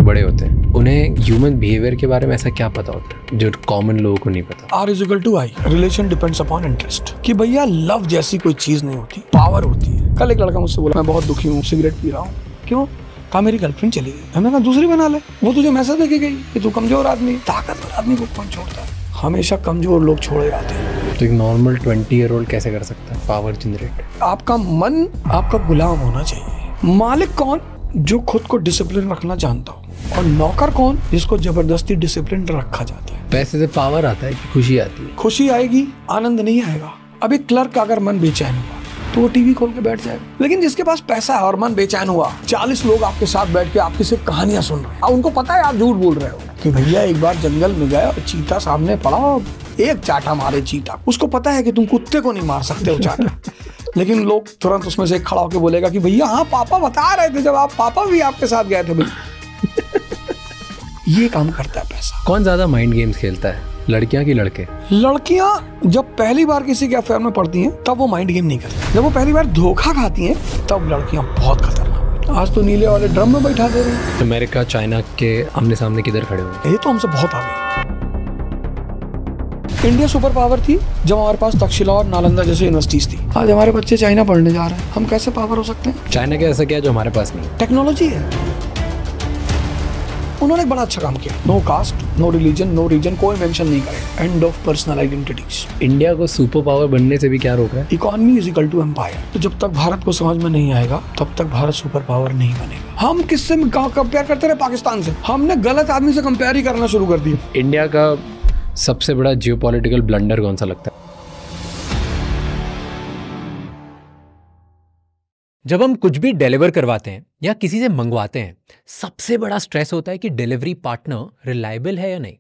जो बड़े होते हैं उन्हें ह्यूमन बिहेवियर के बारे में ऐसा क्या पता होता है जो कॉमन लोगों को नहीं पता? R=I, relation depends upon interest. कि भैया लव जैसी कोई चीज नहीं होती, पावर होती है। कल एक लड़का मुझसे बोला मैं बहुत दुखी हूँ, सिगरेट पी रहा हूँ। क्यों? कहा मेरी गर्लफ्रेंड चली गई। हमने कहा दूसरी बना ले। वो तुझे मैसेज देके गई कि तू कमजोर आदमी। ताकतवर आदमी को कौन छोड़ता है? हमेशा कमजोर लोग छोड़े जाते हैं। तो एक नॉर्मल 20-year-old कैसे कर सकता है पावर जनरेट? आपका मन आपका गुलाम होना चाहिए। मालिक कौन? जो खुद को डिसिप्लिन रखना जानता हो। और नौकर कौन? जिसको जबरदस्ती डिसिप्लिन रखा जाता है। पैसे से पावर आता है कि खुशी आती है? खुशी आएगी, आनंद नहीं आएगा। अब एक क्लर्क का अगर मन बेचैन हुआ तो वो टीवी खोल के बैठ जाएगा। लेकिन जिसके पास पैसा है और मन बेचैन हुआ, 40 लोग आपके साथ बैठ के आपकी सिर्फ कहानियां सुन रहे हैं। अब उनको पता है आप झूठ बोल रहे हो कि भैया एक बार जंगल में गया और चीता सामने पड़ा, एक चाटा मारे चीता। उसको पता है कि तुम कुत्ते को नहीं मार सकते हो चाटा। लेकिन लोग तुरंत उसमें से खड़ा होकर बोलेगा कि भैया हाँ पापा बता रहे थे, जब आप पापा भी आपके साथ गए थे भैया। ये काम करता है पैसा। कौन ज्यादा माइंड गेम्स खेलता है, लड़कियां की लड़के? लड़कियां जब पहली बार किसी के अफेयर में पड़ती हैं तब वो माइंड गेम नहीं करती। जब वो पहली बार धोखा खाती हैं तब लड़कियां बहुत खतरनाक। आज तो नीले वाले ड्रम में बैठा दे रही हैं। अमेरिका चाइना के आमने सामने किधर खड़े हुए? ये तो हमसे बहुत आगे। इंडिया सुपर पावर थी जब हमारे पास तक्षशिला और नालंदा जैसी यूनिवर्सिटीज थी। आज हमारे बच्चे चाइना पढ़ने जा रहे हैं। हम कैसे पावर हो सकते हैं? चाइना के ऐसा क्या है जो हमारे पास नहीं? टेक्नोलॉजी है। उन्होंने एक बड़ा अच्छा काम किया। No caste, no religion, no reason, कोई मेंशन नहीं करे। End of personal identities. India को सुपर पावर बनने से भी क्या रोक रहा है? Economy is equal to empire. तो जब तक भारत को समझ में नहीं आएगा तब तक भारत सुपर पावर नहीं बनेगा। हम किससे कंपेयर करते रहे? पाकिस्तान से। हमने गलत आदमी से कंपेयर ही करना शुरू कर दिया। इंडिया का सबसे बड़ा जियोपॉलिटिकल ब्लंडर कौन सा लगता है? जब हम कुछ भी डिलीवर करवाते हैं या किसी से मंगवाते हैं, सबसे बड़ा स्ट्रेस होता है कि डिलीवरी पार्टनर रिलायबल है या नहीं,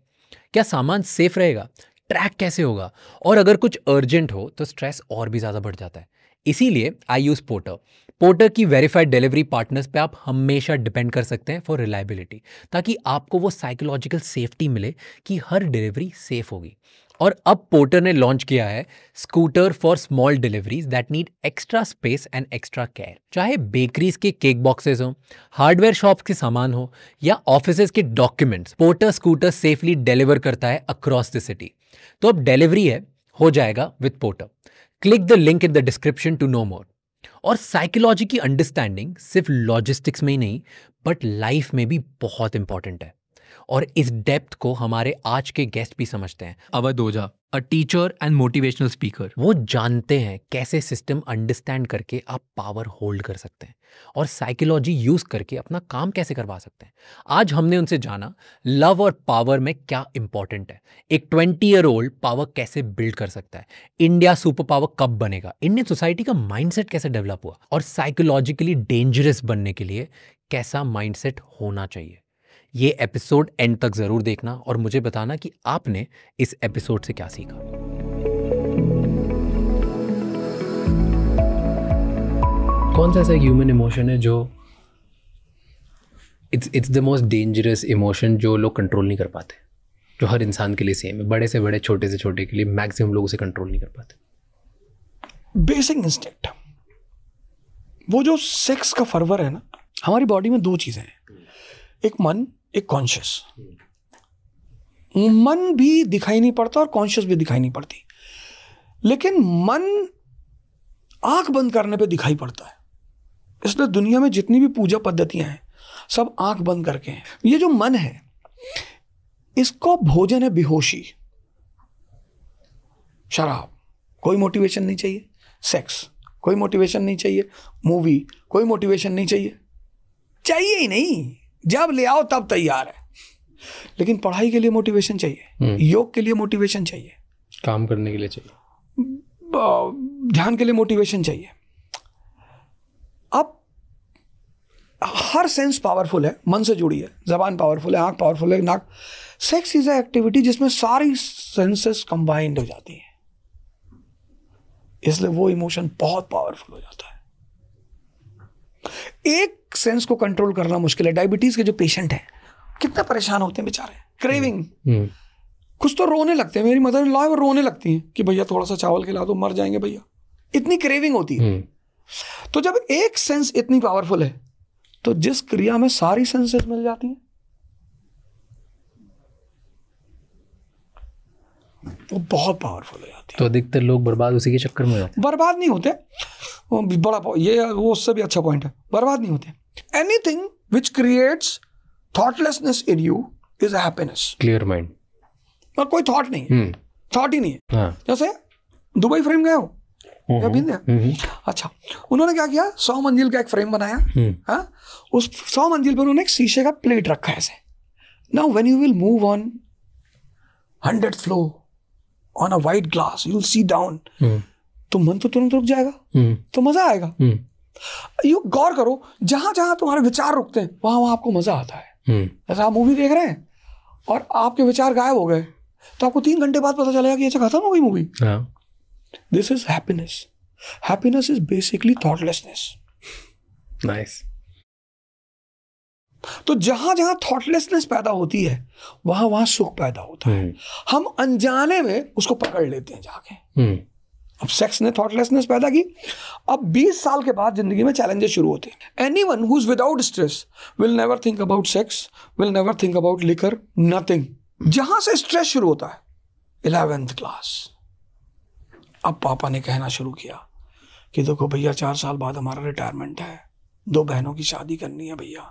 क्या सामान सेफ रहेगा, ट्रैक कैसे होगा, और अगर कुछ अर्जेंट हो तो स्ट्रेस और भी ज़्यादा बढ़ जाता है। इसीलिए आई यूज़ पोर्टर। पोर्टर की वेरीफाइड डिलीवरी पार्टनर्स पे आप हमेशा डिपेंड कर सकते हैं फॉर रिलायबिलिटी, ताकि आपको वो साइकोलॉजिकल सेफ्टी मिले कि हर डिलीवरी सेफ होगी। और अब पोर्टर ने लॉन्च किया है scooter for small deliveries that need extra space and extra care. चाहे बेकरीज के केक बॉक्सेस हो, हार्डवेयर शॉप्स के सामान हो या ऑफिसेज के documents, porter scooter safely deliver करता है अक्रॉस द सिटी। तो अब डिलीवरी है हो जाएगा with Porter. Click the link in the description to know more. और साइकोलॉजी की अंडरस्टैंडिंग सिर्फ लॉजिस्टिक्स में ही नहीं बट लाइफ में भी बहुत इंपॉर्टेंट है। और इस डेप्थ को हमारे आज के गेस्ट भी समझते हैं। Awadh Ojha, a teacher and motivational speaker. वो जानते हैं कैसे सिस्टम अंडरस्टैंड करके आप पावर होल्ड कर सकते हैं और साइकोलॉजी यूज करके अपना काम कैसे करवा सकते हैं। आज हमने उनसे जाना लव और पावर में क्या इंपॉर्टेंट है, एक 20-year-old पावर कैसे बिल्ड कर सकता है, इंडिया सुपर पावर कब बनेगा, इंडियन सोसाइटी का माइंडसेट कैसे डेवलप हुआ, और साइकोलॉजिकली डेंजरस बनने के लिए कैसा माइंडसेट होना चाहिए। ये एपिसोड एंड तक जरूर देखना और मुझे बताना कि आपने इस एपिसोड से क्या सीखा। कौन सा ऐसा ह्यूमन इमोशन है जो it's the most dangerous emotion जो लोग कंट्रोल नहीं कर पाते, जो हर इंसान के लिए सेम है, बड़े से बड़े छोटे से छोटे के लिए मैक्सिमम लोग उसे कंट्रोल नहीं कर पाते? Basic instinct. वो जो सेक्स का फर्वर है ना, हमारी बॉडी में दो चीजें हैं, एक मन, एक कॉन्शियस। मन भी दिखाई नहीं पड़ता और कॉन्शियस भी दिखाई नहीं पड़ती, लेकिन मन आंख बंद करने पे दिखाई पड़ता है। इसलिए दुनिया में जितनी भी पूजा पद्धतियां हैं सब आंख बंद करके हैं। ये जो मन है इसको भोजन है बेहोशी, शराब कोई मोटिवेशन नहीं चाहिए, सेक्स कोई मोटिवेशन नहीं चाहिए, मूवी कोई मोटिवेशन नहीं चाहिए, चाहिए ही नहीं, जब ले आओ तब तैयार है। लेकिन पढ़ाई के लिए मोटिवेशन चाहिए, योग के लिए मोटिवेशन चाहिए, काम करने के लिए चाहिए, ध्यान के लिए मोटिवेशन चाहिए। अब हर सेंस पावरफुल है, मन से जुड़ी है, जबान पावरफुल है, आंख पावरफुल है, नाक। सेक्स इज ए एक्टिविटी जिसमें सारी सेंसेस कंबाइंड हो जाती हैं, इसलिए वो इमोशन बहुत पावरफुल हो जाता है। एक सेंस को कंट्रोल करना मुश्किल है। डायबिटीज के जो पेशेंट हैं कितना परेशान होते हैं बेचारे, क्रेविंग। कुछ तो रोने लगते हैं, मेरी मदर इन लॉ वो रोने लगती हैं कि भैया थोड़ा सा चावल खिला दो, मर जाएंगे भैया, इतनी क्रेविंग होती है। तो जब एक सेंस इतनी पावरफुल है तो जिस क्रिया में सारी सेंसेस मिल जाती हैं वो बहुत पावरफुल हो जाती है। तो अधिकतर लोग बर्बाद उसी के चक्कर में हो जाते बर्बाद नहीं होते, वो वो उससे भी अच्छा पॉइंट है, बर्बाद नहीं होते। Anything which creates thoughtlessness in you is happiness. Clear mind, और कोई थॉट नहीं है, थॉट ही नहीं है। हाँ। जैसे दुबई फ्रेम गए हो या बिंदे, अच्छा उन्होंने क्या किया, 100 मंजिल का एक फ्रेम बनाया, हाँ, उस 100 मंजिल पर उन्होंने एक शीशे का प्लेट रखा है ऐसे। Now when you will move on 100th floor on a white glass, you will see down, तो मन तो तुरंत रुक जाएगा, तो मजा आएगा। यू गौर करो, जहां जहां तुम्हारे विचार रुकते हैं वहां वहां आपको मजा आता है। जैसे आप मूवी देख रहे हैं और आपके विचार गायब हो गए, तो आपको 3 घंटे बाद पता चलेगा कि अच्छा खत्म हो गई movie. This is happiness. Happiness is basically thoughtlessness. Nice. तो जहां जहां थॉटलेसनेस पैदा होती है वहां वहां सुख पैदा होता है। हम अनजाने में उसको पकड़ लेते हैं जाके। अब सेक्स ने थॉटलेसनेस पैदा की। अब 20 साल के बाद जिंदगी में चैलेंजेस शुरू होते हैं। Anyone who is without stress will never think about sex, will never think about liquor, nothing. जहां से स्ट्रेस शुरू होता है 11th क्लास। अब पापा ने कहना शुरू किया कि देखो भैया 4 साल बाद हमारा रिटायरमेंट है, 2 बहनों की शादी करनी है भैया,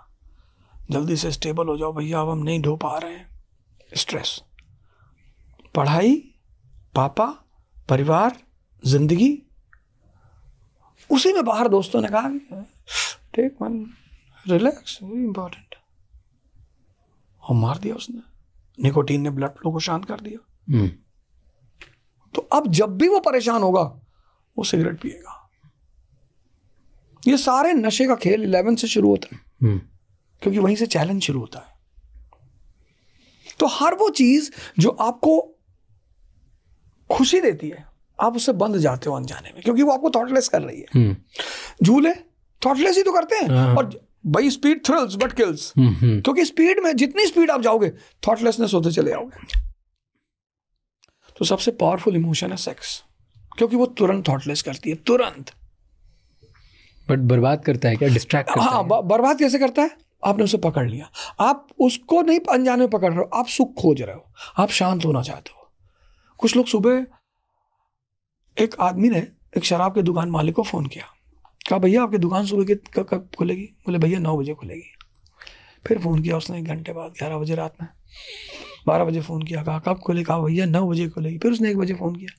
जल्दी से स्टेबल हो जाओ भैया, अब हम नहीं ढो पा रहे हैं। स्ट्रेस, पढ़ाई, पापा, परिवार, जिंदगी, उसी में बाहर दोस्तों ने कहा take one, relax, very important, और मार दिया उसने। निकोटीन ने ब्लड फ्लो को शांत कर दिया। तो अब जब भी वो परेशान होगा वो सिगरेट पिएगा। ये सारे नशे का खेल 11 से शुरू होता है, क्योंकि वहीं से चैलेंज शुरू होता है। तो हर वो चीज जो आपको खुशी देती है आप उससे बंद जाते हो अनजाने में, क्योंकि वो आपको थॉटलेस कर रही है। झूले थॉटलेस ही तो करते हैं। और भाई स्पीड थ्रिल्स बट किल्स, क्योंकि स्पीड में जितनी स्पीड आप जाओगे थॉटलेसनेस होते चले जाओगे। तो सबसे पावरफुल इमोशन है सेक्स, क्योंकि वो तुरंत थॉटलेस करती है, तुरंत। बट बर्बाद करता है क्या, डिस्ट्रैक्ट करता है? बर्बाद कैसे करता है? आपने उसे पकड़ लिया, आप उसको नहीं अनजाने में पकड़ रहे हो, आप सुख खोज रहे हो, आप शांत होना चाहते हो। कुछ लोग, सुबह एक आदमी ने एक शराब के दुकान मालिक को फोन किया, कहा भैया आपकी दुकान सुबह के कब खुलेगी? बोले भैया 9 बजे खुलेगी। फिर फ़ोन किया उसने 1 घंटे बाद, 11 बजे रात में। 12 बजे फ़ोन किया, कहा कब खुले? कहा भैया 9 बजे खुलेगी। फिर उसने 1 बजे फ़ोन किया,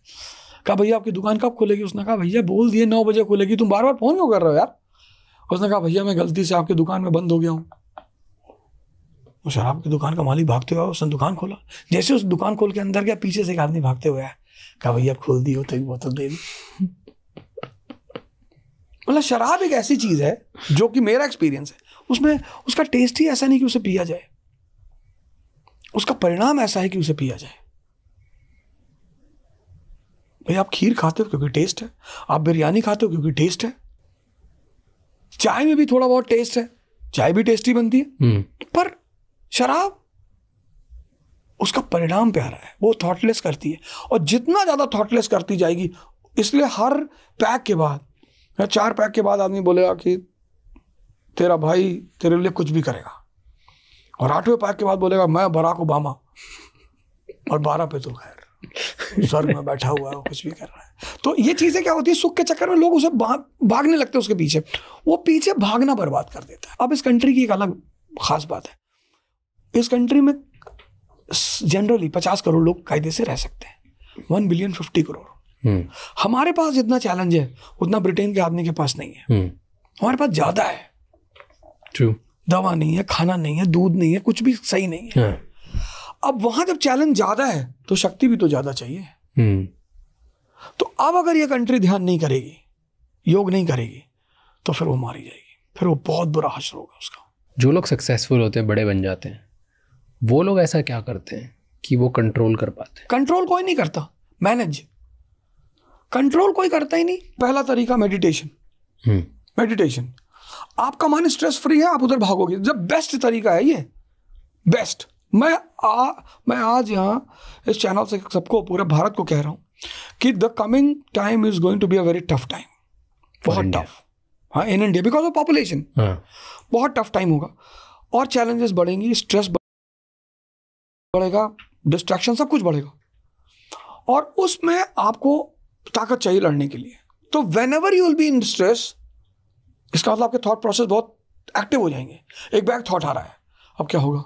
कहा भैया आपकी दुकान कब खुलेगी? उसने कहा भैया बोल दिए 9 बजे खुलेगी, तुम बार बार फ़ोन क्यों कर रहे हो यार? उसने कहा भैया मैं गलती से आपकी दुकान में बंद हो गया हूँ। वो शराब की दुकान का मालिक भागते हुए उसने दुकान खोला। जैसे उस दुकान खोल के अंदर गया, पीछे से एक आदमी भागते हुए आया, कहा भैया खोल दी हो तो एक बोतल दे दी। मतलब शराब एक ऐसी चीज है जो कि मेरा एक्सपीरियंस है, उसमें उसका टेस्ट ही ऐसा नहीं कि उसे पिया जाए, उसका परिणाम ऐसा है कि उसे पिया जाए। भाई आप खीर खाते हो क्योंकि टेस्ट है, आप बिरयानी खाते हो क्योंकि टेस्ट है, चाय में भी थोड़ा बहुत टेस्ट है, चाय भी टेस्टी बनती है। पर शराब उसका परिणाम प्यारा है, वो थॉटलेस करती है, और जितना ज्यादा थॉटलेस करती जाएगी, इसलिए हर पैक के बाद या 4 पैक के बाद आदमी बोलेगा कि तेरा भाई तेरे लिए कुछ भी करेगा, और 8वें पैक के बाद बोलेगा मैं बराक ओबामा, और 12 पे तो खैर स्वर्ग में बैठा हुआ है, वो कुछ भी कर रहा है। तो ये चीजें क्या होती है, सुख के चक्कर में लोग उसे भागने लगते हैं उसके पीछे, वो पीछे भागना बर्बाद कर देता है। अब इस कंट्री की एक अलग खास बात है, इस कंट्री में जनरली 50 करोड़ लोग कायदे से रह सकते हैं, 1 बिलियन 50 करोड़। हमारे पास जितना चैलेंज है उतना ब्रिटेन के आदमी के पास नहीं है। हमारे पास ज्यादा है, ट्रू, दवा नहीं है, खाना नहीं है, दूध नहीं है, कुछ भी सही नहीं है। अब वहां जब चैलेंज ज्यादा है तो शक्ति भी तो ज्यादा चाहिए। तो अब अगर ये कंट्री ध्यान नहीं करेगी, योग नहीं करेगी, तो फिर वो मारी जाएगी, फिर वो बहुत बुरा हश्र होगा उसका। जो लोग सक्सेसफुल होते हैं, बड़े बन जाते हैं, वो लोग ऐसा क्या करते हैं कि वो कंट्रोल कर पाते हैं? कंट्रोल कोई नहीं करता, मैनेज। कंट्रोल कोई करता ही नहीं। पहला तरीका मेडिटेशन। मेडिटेशन, आपका मन स्ट्रेस फ्री है, आप उधर भागोगे। जब बेस्ट तरीका है ये, बेस्ट। मैं आज यहाँ इस चैनल से सबको, पूरे भारत को कह रहा हूँ कि the coming time is going to be a very tough time, बहुत टफ। हाँ, in India because of population बहुत टफ टाइम होगा, और चैलेंजेस बढ़ेंगी, स्ट्रेस बढ़ेगा, डिस्ट्रैक्शन, सब कुछ बढ़ेगा। और उसमें आपको ताकत चाहिए लड़ने के लिए। तो when ever you will be in stress, इसका मतलब आपके थॉट प्रोसेस बहुत एक्टिव हो जाएंगे। एक बैग थॉट आ रहा है, अब क्या होगा,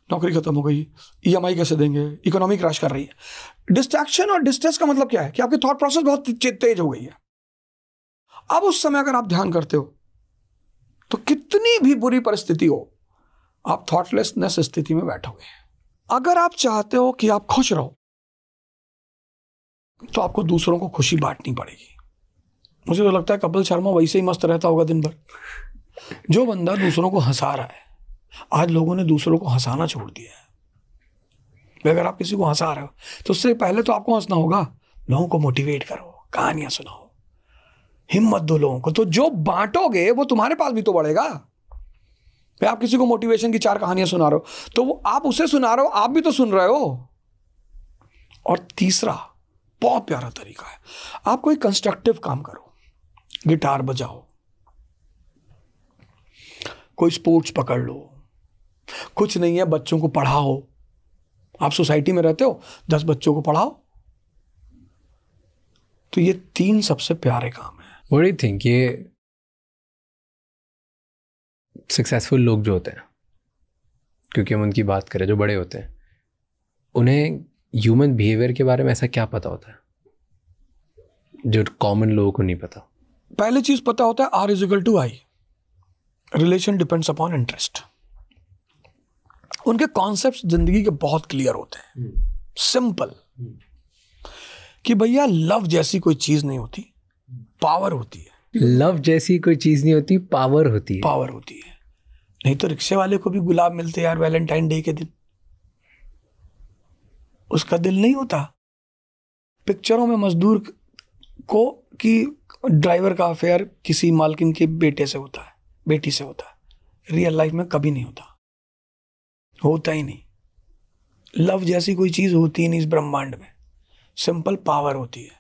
नौकरी खत्म हो गई, EMI कैसे देंगे, इकोनॉमी क्रैश कर रही है। डिस्ट्रैक्शन और डिस्ट्रेस का मतलब क्या है कि आपकी थॉट प्रोसेस बहुत तेज हो गई है। अब उस समय अगर आप ध्यान करते हो तो कितनी भी बुरी परिस्थिति हो, आप थॉटलेसनेस स्थिति में बैठोगे। अगर आप चाहते हो कि आप खुश रहो तो आपको दूसरों को खुशी बांटनी पड़ेगी। मुझे तो लगता है कपिल शर्मा वैसे ही मस्त रहता होगा दिन भर। जो बंदा दूसरों को हंसा रहा है, आज लोगों ने दूसरों को हंसाना छोड़ दिया है। अगर आप किसी को हंसा रहे हो तो उससे पहले तो आपको हंसना होगा, लोगों को मोटिवेट करो, कहानियां सुनाओ, हिम्मत दो लोगों को। तो जो बांटोगे वो तुम्हारे पास भी तो बढ़ेगा। आप किसी को मोटिवेशन की 4 कहानियां सुना रहे हो तो वो आप उसे सुना रहे हो, आप भी तो सुन रहे हो। और तीसरा बहुत प्यारा तरीका है, आप कोई कंस्ट्रक्टिव काम करो, गिटार बजाओ, कोई स्पोर्ट्स पकड़ लो, कुछ नहीं है बच्चों को पढ़ाओ। आप सोसाइटी में रहते हो, 10 बच्चों को पढ़ाओ। तो ये 3 सबसे प्यारे काम है। What do you think, ये सक्सेसफुल लोग जो होते हैं, क्योंकि हम उनकी बात करें, जो बड़े होते हैं, उन्हें ह्यूमन बिहेवियर के बारे में ऐसा क्या पता होता है जो कॉमन लोगों को नहीं पता? पहली चीज पता होता है R=I, relation depends upon interest. उनके कॉन्सेप्ट्स जिंदगी के बहुत क्लियर होते हैं, सिंपल, कि भैया लव जैसी कोई चीज नहीं होती, पावर होती है। लव जैसी कोई चीज नहीं होती, पावर होती है। पावर होती है। नहीं तो रिक्शे वाले को भी गुलाब मिलते यार वैलेंटाइन डे के दिन, उसका दिल नहीं होता। पिक्चरों में मजदूर को कि ड्राइवर का अफेयर किसी मालकिन के बेटे से होता है, बेटी से होता है। रियल लाइफ में कभी नहीं होता ही नहीं। लव जैसी कोई चीज होती ही नहीं इस ब्रह्मांड में। सिंपल पावर होती है।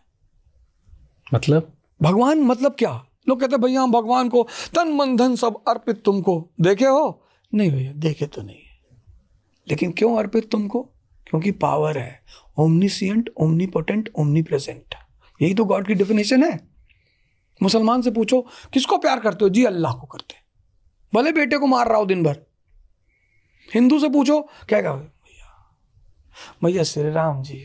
मतलब भगवान मतलब क्या? लोग कहते हैं भैया हम भगवान को तन मन धन सब अर्पित तुमको, देखे हो? नहीं भैया देखे तो नहीं है, लेकिन क्यों अर्पित तुमको? क्योंकि पावर है, ओमनीसिएंट, ओमनीपोटेंट, ओमनीप्रेजेंट। यही तो गॉड की डेफिनेशन है। मुसलमान से पूछो किसको प्यार करते हो? जी अल्लाह को करते, भले बेटे को मार रहा हो दिन भर। हिंदू से पूछो क्या कहोगे? भैया श्री राम जी,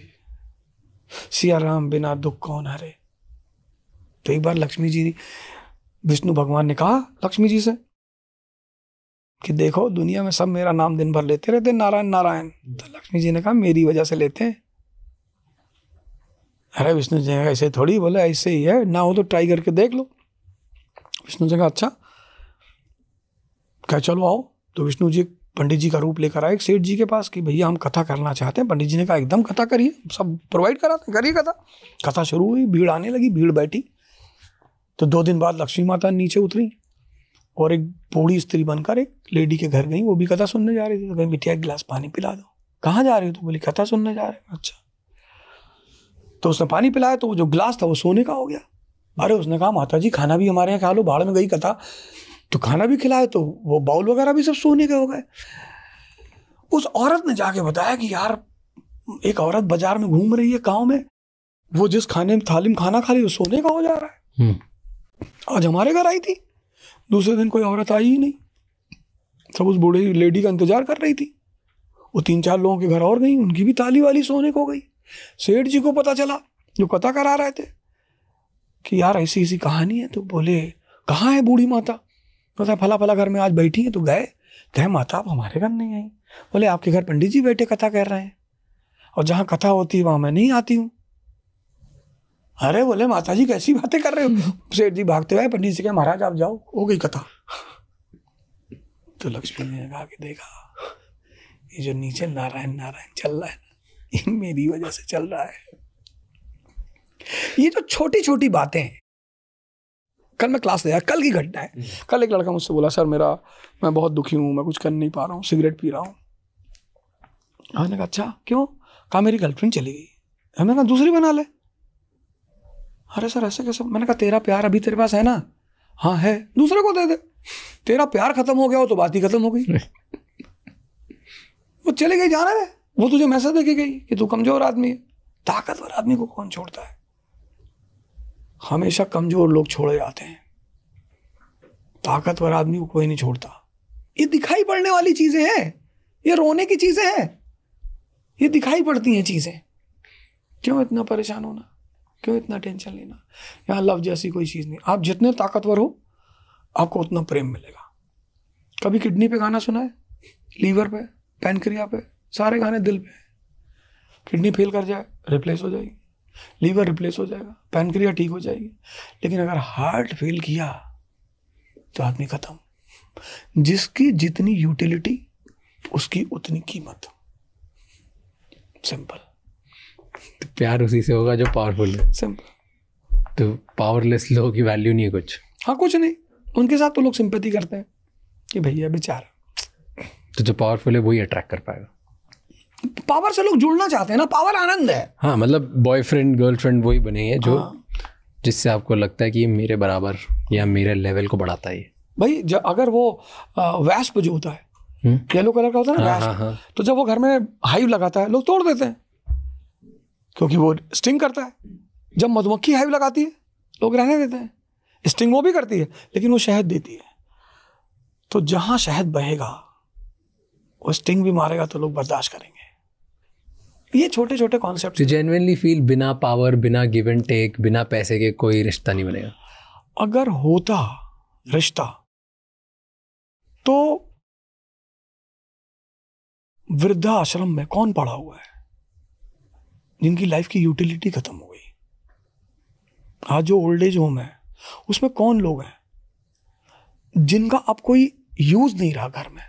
सिया राम बिना दुख कौन हरे। तो एक बार लक्ष्मी जी, विष्णु भगवान ने कहा लक्ष्मी जी से कि देखो दुनिया में सब मेरा नाम दिन भर लेते रहते नारायण नारायण। तो लक्ष्मी जी ने कहा मेरी वजह से लेते हैं। अरे विष्णु जी ने ऐसे थोड़ी, बोले ऐसे ही है, ना हो तो ट्राई करके देख लो। विष्णु जी कहा अच्छा, क्या चलो आओ। तो विष्णु जी पंडित जी का रूप लेकर आए एक सेठ जी के पास कि भैया हम कथा करना चाहते हैं। पंडित जी ने कहा एकदम कथा करिए, सब प्रोवाइड कराते, करिए कथा। कथा शुरू हुई, भीड़ आने लगी, भीड़ बैठी। तो 2 दिन बाद लक्ष्मी माता नीचे उतरी और एक बूढ़ी स्त्री बनकर एक लेडी के घर गई, वो भी कथा सुनने जा रही थी। तो कहीं बिटिया एक गिलास पानी पिला दो। कहाँ जा रही हो? तो बोली कथा सुनने जा रहे हैं। अच्छा। तो उसने पानी पिलाया तो वो जो गिलास था वो सोने का हो गया। अरे उसने कहा माता जी खाना भी हमारे यहाँ खा लो, भाड़ में गई कथा, तो खाना भी खिलाए तो वो बाउल वगैरह भी सब सोने के हो गए। उस औरत ने जाके बताया कि यार एक औरत बाजार में घूम रही है गाँव में, वो जिस खाने में थाली में खाना खा रही है सोने का हो जा रहा है। आज हमारे घर आई थी, दूसरे दिन कोई औरत आई ही नहीं, सब उस बूढ़ी लेडी का इंतजार कर रही थी। वो 3-4 लोगों के घर और गई, उनकी भी ताली वाली सोने को हो गई। सेठ जी को पता चला जो कथा करा रहे थे कि यार ऐसी ऐसी कहानी है। तो बोले कहाँ है बूढ़ी माता? बोला फला फला घर में आज बैठी है। तो गए माता आप हमारे घर नहीं आई। बोले आपके घर पंडित जी बैठे कथा कर रहे हैं, और जहाँ कथा होती है वहां मैं नहीं आती हूँ। अरे बोले माता जी कैसी बातें कर रहे हो? सेठ जी भागते हुए पंडित जी कहे महाराज आप जाओ, हो गई कथा। तो लक्ष्मी ने कहा कि देखा ये जो नीचे नारायण नारायण चल रहा है ये मेरी वजह से चल रहा है। ये जो छोटी छोटी बातें हैं। कल मैं क्लास गया, कल की घटना है। कल एक लड़का मुझसे बोला सर मैं बहुत दुखी हूँ, मैं कुछ कर नहीं पा रहा हूँ, सिगरेट पी रहा हूँ। मैंने कहा अच्छा क्यों? कहा मेरी गर्लफ्रेंड चली गई। मैंने कहा दूसरी बना ले। अरे सर ऐसे कैसे? मैंने कहा तेरा प्यार अभी तेरे पास है ना? हाँ है, दूसरे को दे दे। तेरा प्यार खत्म हो गया हो तो बात ही खत्म हो गई। वो चले गई, जाना है, वो तुझे मैसेज देके गई कि तू कमजोर आदमी है, ताकतवर आदमी को कौन छोड़ता है? हमेशा कमजोर लोग छोड़े जाते हैं, ताकतवर आदमी को कोई नहीं छोड़ता। ये दिखाई पड़ने वाली चीजें हैं, ये रोने की चीजें हैं, ये दिखाई पड़ती हैं चीजें। क्यों इतना परेशान होना, क्यों इतना टेंशन लेना? यहाँ लव जैसी कोई चीज नहीं। आप जितने ताकतवर हो आपको उतना प्रेम मिलेगा। कभी किडनी पे गाना सुना है? लीवर पे, पैनक्रिया पे, सारे गाने दिल पे। किडनी फेल कर जाए रिप्लेस हो जाएगी, लीवर रिप्लेस हो जाएगा, पैनक्रिया ठीक हो जाएगी। लेकिन अगर हार्ट फेल किया तो आदमी खत्म। जिसकी जितनी यूटिलिटी उसकी उतनी कीमत। सिंपल। तो प्यार उसी से होगा जो पावरफुल है। सिंपल। तो पावरलेस लोगों की वैल्यू नहीं है कुछ। हाँ, कुछ नहीं। उनके साथ तो लोग सिंपैथी करते हैं कि भैया बेचारा। तो जो पावरफुल है वही अट्रैक्ट कर पाएगा। पावर से लोग जुड़ना चाहते हैं ना, पावर आनंद है। हाँ, मतलब बॉयफ्रेंड गर्लफ्रेंड वही बनेंगे जो जिससे आपको लगता है कि ये मेरे बराबर या मेरे लेवल को बढ़ाता है। भाई अगर वो वैस्प जो होता है, येलो कलर का होता है ना वैस्प, तो जब वो घर में हाइव लगाता है लोग तोड़ देते हैं क्योंकि वो स्टिंग करता है। जब मधुमक्खी हाइव लगाती है लोग रहने देते हैं। स्टिंग वो भी करती है लेकिन वो शहद देती है। तो जहां शहद बहेगा वो स्टिंग भी मारेगा तो लोग बर्दाश्त करेंगे। ये छोटे छोटे कॉन्सेप्ट। जेन्युइनली फील बिना पावर, बिना गिव एंड टेक, बिना पैसे के कोई रिश्ता नहीं बनेगा। अगर होता रिश्ता तो वृद्धा आश्रम में कौन पड़ा हुआ है जिनकी लाइफ की यूटिलिटी खत्म हो गई? आज जो ओल्ड एज होम है उसमें कौन लोग हैं जिनका अब कोई यूज नहीं रहा घर में?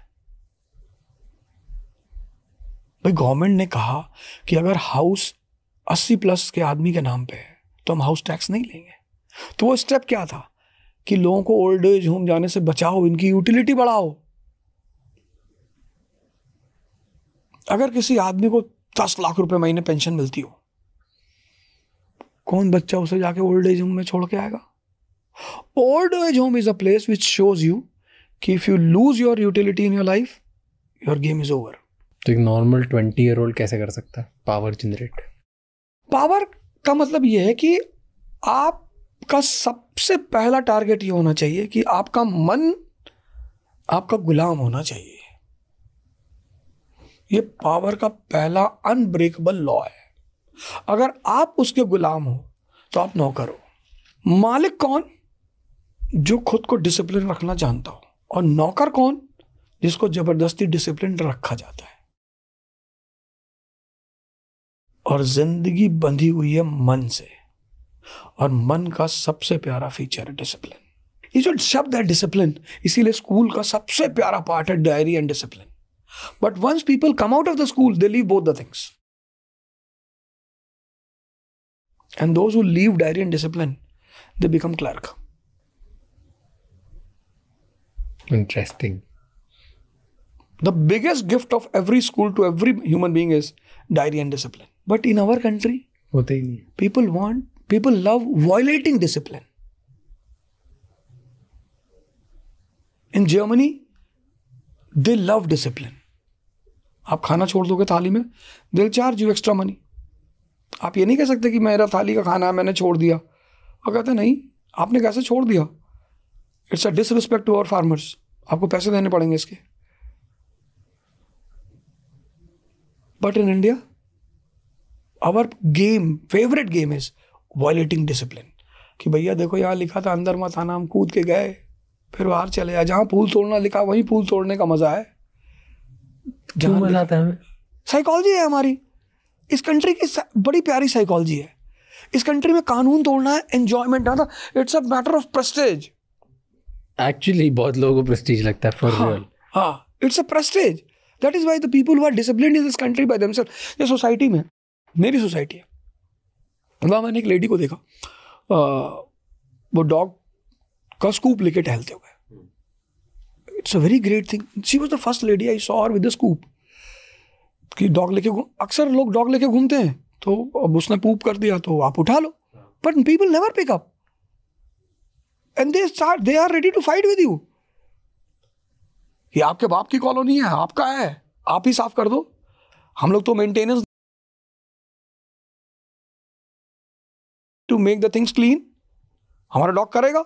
भाई गवर्नमेंट ने कहा कि अगर हाउस 80+ के आदमी के नाम पे है तो हम हाउस टैक्स नहीं लेंगे। तो वो स्टेप क्या था कि लोगों को ओल्ड एज होम जाने से बचाओ, इनकी यूटिलिटी बढ़ाओ। अगर किसी आदमी को 10 लाख रुपए महीने पेंशन मिलती हो, कौन बच्चा उसे जाके ओल्ड एज होम में छोड़ के आएगा? Old age home is a place which shows you कि if you lose your utility in your life, your game is over. तो एक नॉर्मल 20-year-old कैसे कर सकता है पावर जनरेट? पावर का मतलब यह है कि आपका सबसे पहला टारगेट ये होना चाहिए कि आपका मन आपका गुलाम होना चाहिए। ये पावर का पहला अनब्रेकेबल लॉ है। अगर आप उसके गुलाम हो तो आप नौकर हो। मालिक कौन? जो खुद को डिसिप्लिन रखना जानता हो। और नौकर कौन? जिसको जबरदस्ती डिसिप्लिन रखा जाता है। और जिंदगी बंधी हुई है मन से, और मन का सबसे प्यारा फीचर है डिसिप्लिन। ये जो शब्द है डिसिप्लिन, इसीलिए स्कूल का सबसे प्यारा पार्ट है diary and discipline. But once people come out of the school they leave both the things, and those who leave diary and discipline they become clerk. Interesting. The biggest gift of every school to every human being is diary and discipline. But in our country, होता ही नहीं। people love violating discipline. In Germany, they love discipline. आप खाना छोड़ दोगे थाली में, they'll charge you extra money. आप ये नहीं कह सकते कि मेरा थाली का खाना है मैंने छोड़ दिया। वो कहते नहीं, आपने कैसे छोड़ दिया? It's a disrespect to our farmers. आपको पैसे देने पड़ेंगे इसके। But in India, our favorite game is violating discipline. कि भैया देखो यहाँ लिखा था अंदर मत आना, हम कूद के गए, फिर बाहर चले जाए। जहाँ फूल तोड़ना लिखा वहीं फूल तोड़ने का मजा है। क्यों मजा आता है हमें? साइकोलॉजी है हमारी। इस कंट्री की बड़ी प्यारी साइकोलॉजी है। इस कंट्री में कानून तोड़ना है एंजॉयमेंट ना, it's a matter of prestige. Actually बहुत लोगों को प्रेस्टीज लगता है फॉर रियल। हाँ, it's a prestige. That is why the people who are disciplined in this country by themselves. ये सोसाइटी में, मेरी सोसाइटी है, वहाँ मैंने एक लेडी को देखा, वो डॉग का स्कूप लेके टहलते हुए। It's a very great thing. She was the first lady I saw her with the scoop. कि डॉग लेके अक्सर लोग डॉग लेके घूमते हैं, तो अब उसने पूप कर दिया तो आप उठा लो, but people never pick up and they are ready to fight with you. ये आपके बाप की कॉलोनी है, आपका है, आप ही साफ कर दो। हम लोग तो maintenance to make the things clean, हमारा डॉग करेगा।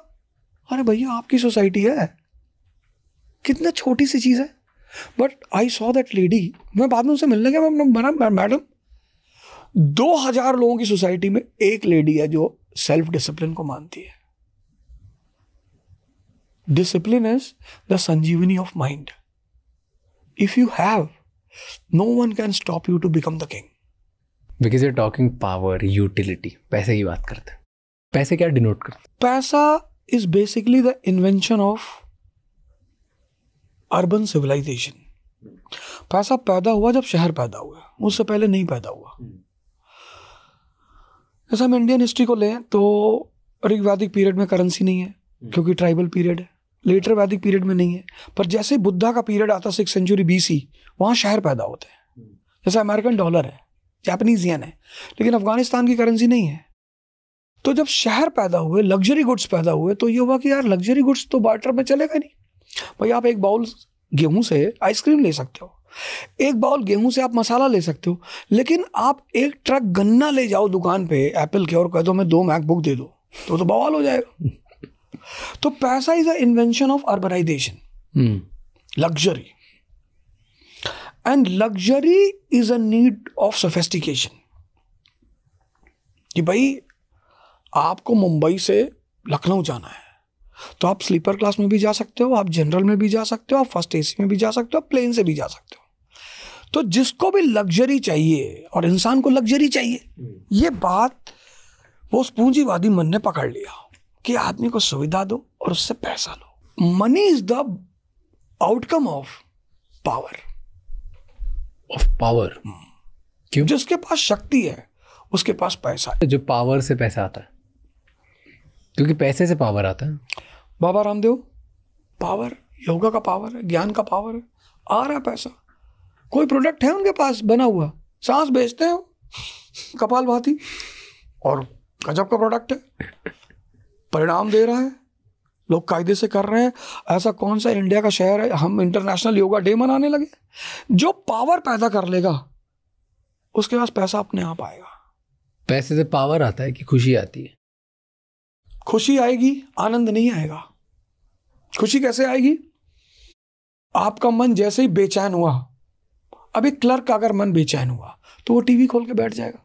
अरे भैया आपकी सोसाइटी है, कितना छोटी सी चीज है। But I saw that lady, मैं बाद में उनसे मिलने गया, मैडम 2000 लोगों की सोसाइटी में एक लेडी है जो सेल्फ डिसिप्लिन को मानती है। Discipline is the Sanjeevani of mind. If you have, no one can stop you to become the king. Because your talking power, utility, पैसे की बात करते हैं। पैसे क्या डिनोट करते हैं? Paisa is basically the invention of urban civilisation. पैसा पैदा हुआ जब शहर पैदा हुआ, उससे पहले नहीं पैदा हुआ। जैसे हम इंडियन हिस्ट्री को लें तो ऋग्वैदिक पीरियड में करेंसी नहीं है क्योंकि ट्राइबल पीरियड है। लेटर वैदिक पीरियड में नहीं है। पर जैसे बुद्धा का पीरियड आता 6th सेंचुरी BC, वहाँ शहर पैदा होते हैं। जैसे अमेरिकन डॉलर है, जापानीज येन है, लेकिन अफगानिस्तान की करेंसी नहीं है। तो जब शहर पैदा हुए, लग्जरी गुड्स पैदा हुए, तो ये हुआ कि यार लग्जरी गुड्स तो बार्टर में चलेगा नहीं। भाई आप एक बाउल गेहूं से आइसक्रीम ले सकते हो, एक बाउल गेहूं से आप मसाला ले सकते हो, लेकिन आप एक ट्रक गन्ना ले जाओ दुकान पे एप्पल के और कह दो मैं 2 मैकबुक दे दो, तो बवाल हो जाएगा। तो paisa is a invention of urbanisation, luxury, and luxury is a need of sophistication. कि भाई आपको मुंबई से लखनऊ जाना है तो आप स्लीपर क्लास में भी जा सकते हो, आप जनरल में भी जा सकते हो, आप फर्स्ट AC में भी जा सकते हो, आप प्लेन से भी जा सकते हो। तो जिसको भी लग्जरी चाहिए, और इंसान को लग्जरी चाहिए, ये बात वो उस पूंजीवादी मन ने पकड़ लिया कि आदमी को सुविधा दो और उससे पैसा लो। Money is the outcome of power. क्यों? जिसके पास शक्ति है उसके पास पैसा है। जो पावर से पैसा आता है, क्योंकि पैसे से पावर आता है। बाबा रामदेव, पावर, योगा का पावर है, ज्ञान का पावर है, आ रहा है पैसा। कोई प्रोडक्ट है उनके पास बना हुआ, सांस बेचते हैं कपालभाति, और गजब का प्रोडक्ट है, परिणाम दे रहा है, लोग कायदे से कर रहे हैं। ऐसा कौन सा इंडिया का शहर है हम इंटरनेशनल योगा डे मनाने लगे? जो पावर पैदा कर लेगा उसके पास पैसा अपने आप आएगा। पैसे से पावर आता है कि खुशी आती है? खुशी आएगी, आनंद नहीं आएगा। खुशी कैसे आएगी? आपका मन जैसे ही बेचैन हुआ, अभी क्लर्क का अगर मन बेचैन हुआ तो वो टीवी खोल के बैठ जाएगा,